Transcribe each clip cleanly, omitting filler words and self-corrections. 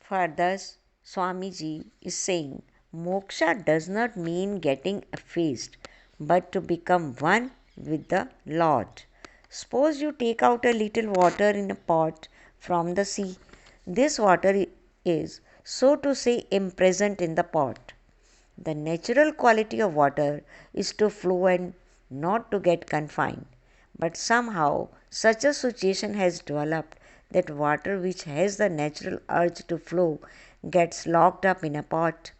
Further, Swamiji is saying moksha does not mean getting effaced, but to become one with the Lord. Suppose you take out a little water in a pot from the sea. This water is, so to say, imprisoned in the pot. The natural quality of water is to flow and not to get confined. But somehow such a situation has developed that water which has the natural urge to flow gets locked up in a pot.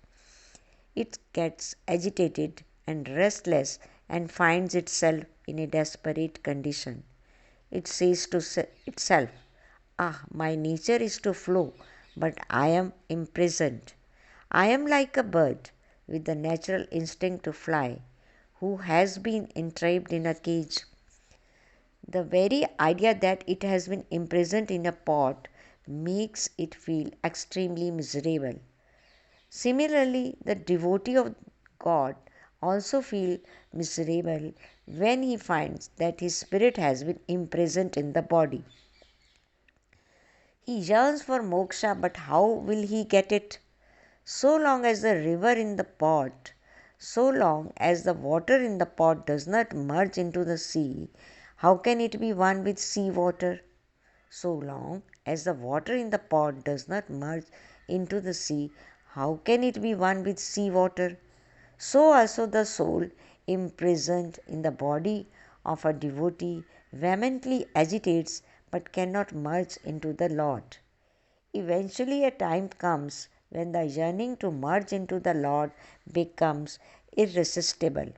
It gets agitated and restless and finds itself in a desperate condition. It says to itself, "Ah, my nature is to flow, but I am imprisoned. I am like a bird with the natural instinct to fly, who has been entrapped in a cage." The very idea that it has been imprisoned in a pot makes it feel extremely miserable. Similarly, the devotee of God also feels miserable when he finds that his spirit has been imprisoned in the body. He yearns for moksha, but how will he get it? So long as the river in the pot, so long as the water in the pot does not merge into the sea, how can it be one with sea water? So long as the water in the pot does not merge into the sea, how can it be one with sea water? So also the soul, imprisoned in the body of a devotee, vehemently agitates but cannot merge into the Lord. Eventually, a time comes when the yearning to merge into the Lord becomes irresistible.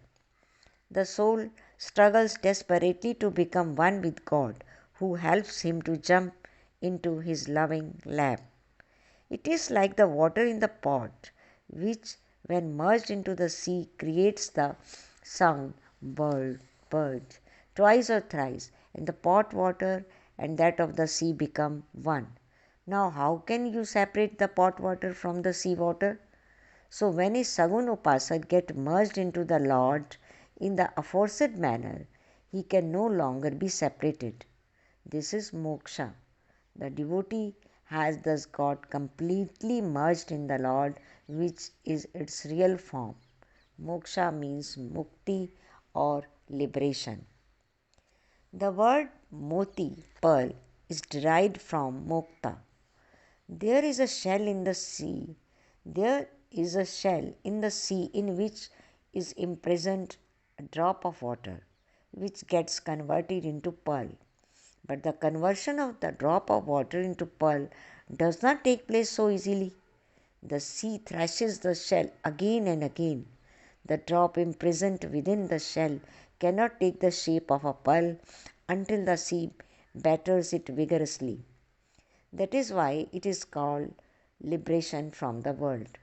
The soul struggles desperately to become one with God, who helps him to jump into his loving lap. It is like the water in the pot, which, when merged into the sea, creates the sound bird, bird, twice or thrice, and the pot water and that of the sea become one. Now, how can you separate the pot water from the sea water? So, when a Sagun Upasak get merged into the Lord in the aforesaid manner, he can no longer be separated. This is moksha. The devotee has thus got completely merged in the Lord, which is its real form. Moksha means mukti or liberation. The word moti, pearl, is derived from mokta. There is a shell in the sea. There is a shell in the sea in which is imprisoned a drop of water, which gets converted into pearl. But the conversion of the drop of water into pearl does not take place so easily. The sea thrashes the shell again and again. The drop imprisoned within the shell cannot take the shape of a pearl until the sea batters it vigorously. That is why it is called liberation from the world.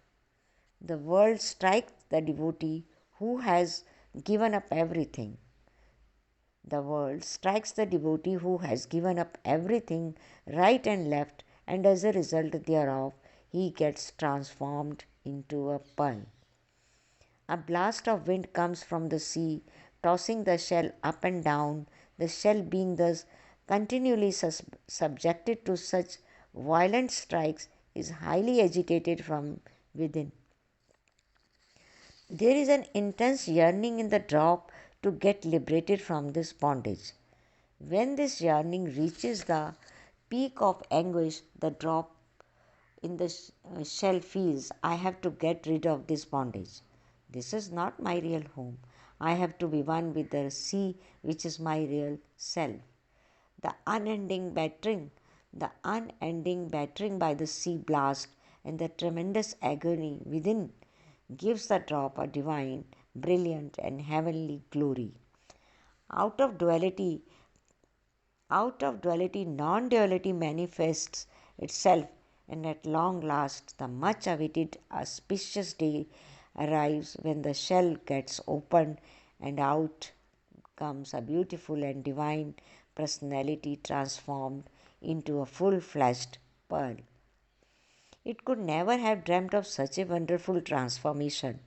The world strikes the devotee who has given up everything. The world strikes the devotee who has given up everything right and left, and as a result thereof, he gets transformed into a pearl. A blast of wind comes from the sea, tossing the shell up and down. The shell, being thus continually subjected to such violent strikes, is highly agitated from within. There is an intense yearning in the drop to get liberated from this bondage. When this yearning reaches the peak of anguish, the drop in the shell feels, "I have to get rid of this bondage. This is not my real home. I have to be one with the sea, which is my real self." The unending battering by the sea blast and the tremendous agony within gives the drop a divine, brilliant, and heavenly glory. Out of duality, non duality manifests itself, and at long last, the much awaited auspicious day arrives when the shell gets opened and out comes a beautiful and divine personality transformed into a full fleshed pearl. It could never have dreamt of such a wonderful transformation.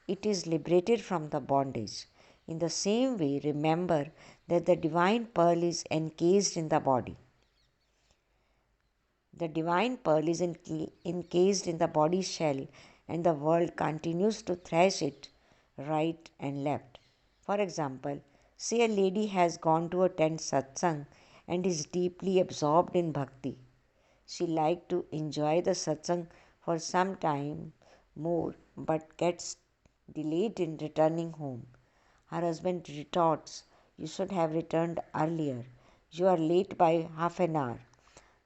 It is liberated from the bondage. In the same way, remember that the divine pearl is encased in the body. The divine pearl is encased in the body shell, and the world continues to thrash it right and left. For example, say a lady has gone to attend satsang and is deeply absorbed in bhakti. She likes to enjoy the satsang for some time more but gets delayed in returning home. Her husband retorts, "You should have returned earlier. You are late by half an hour.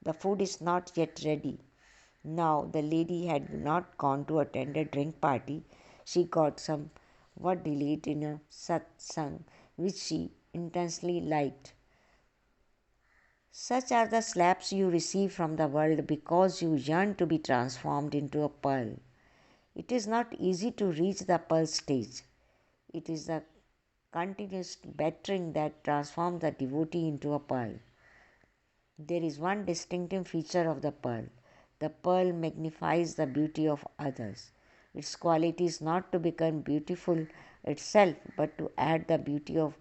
The food is not yet ready." Now the lady had not gone to attend a drink party. She got somewhat delayed in a satsang which she intensely liked. Such are the slaps you receive from the world because you yearn to be transformed into a pearl. It is not easy to reach the pearl stage. It is the continuous bettering that transforms the devotee into a pearl. There is one distinctive feature of the pearl. The pearl magnifies the beauty of others. Its quality is not to become beautiful itself, but to add the beauty of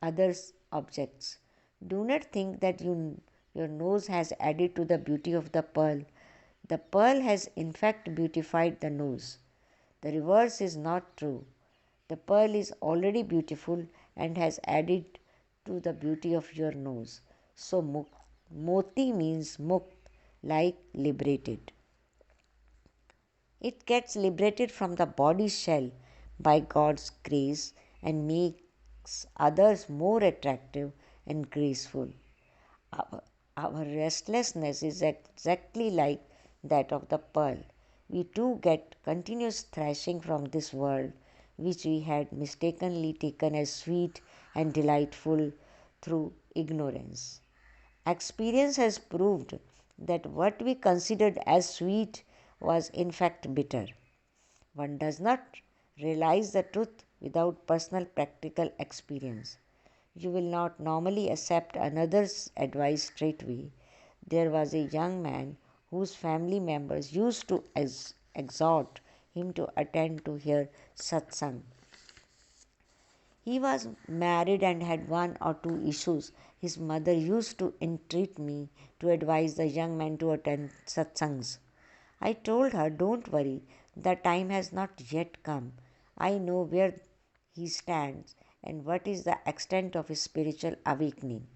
others' objects. Do not think that your nose has added to the beauty of the pearl. The pearl has in fact beautified the nose. The reverse is not true. The pearl is already beautiful and has added to the beauty of your nose. So moti means mukt, like liberated. It gets liberated from the body shell by God's grace and makes others more attractive and graceful. Our, our restlessness is exactly like that of the pearl. We too get continuous thrashing from this world, which we had mistakenly taken as sweet and delightful through ignorance. Experience has proved that what we considered as sweet was in fact bitter. One does not realize the truth without personal practical experience. You will not normally accept another's advice straightway. There was a young man whose family members used to exhort him to attend to hear satsang. He was married and had one or two issues. His mother used to entreat me to advise the young man to attend satsangs. I told her, "Don't worry, the time has not yet come. I know where he stands and what is the extent of his spiritual awakening.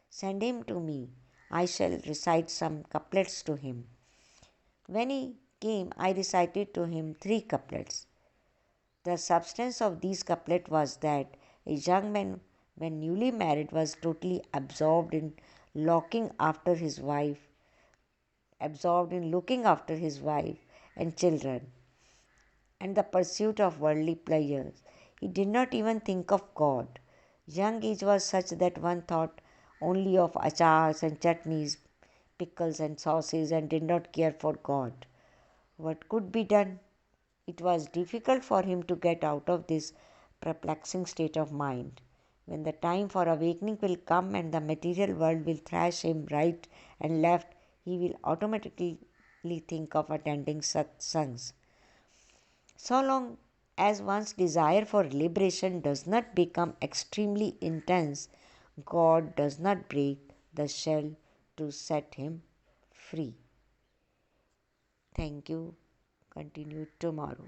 Send him to me. I shall recite some couplets to him." When he came, I recited to him 3 couplets. The substance of these couplets was that a young man, when newly married, was totally looking after his wife, absorbed in looking after his wife and children, and the pursuit of worldly pleasures. He did not even think of God. Young age was such that one thought only of achars and chutneys, pickles and sauces, and did not care for God. What could be done? It was difficult for him to get out of this perplexing state of mind. When the time for awakening will come and the material world will thrash him right and left, he will automatically think of attending satsangs. So long as one's desire for liberation does not become extremely intense, God does not break the shell to set him free. Thank you. Continue tomorrow.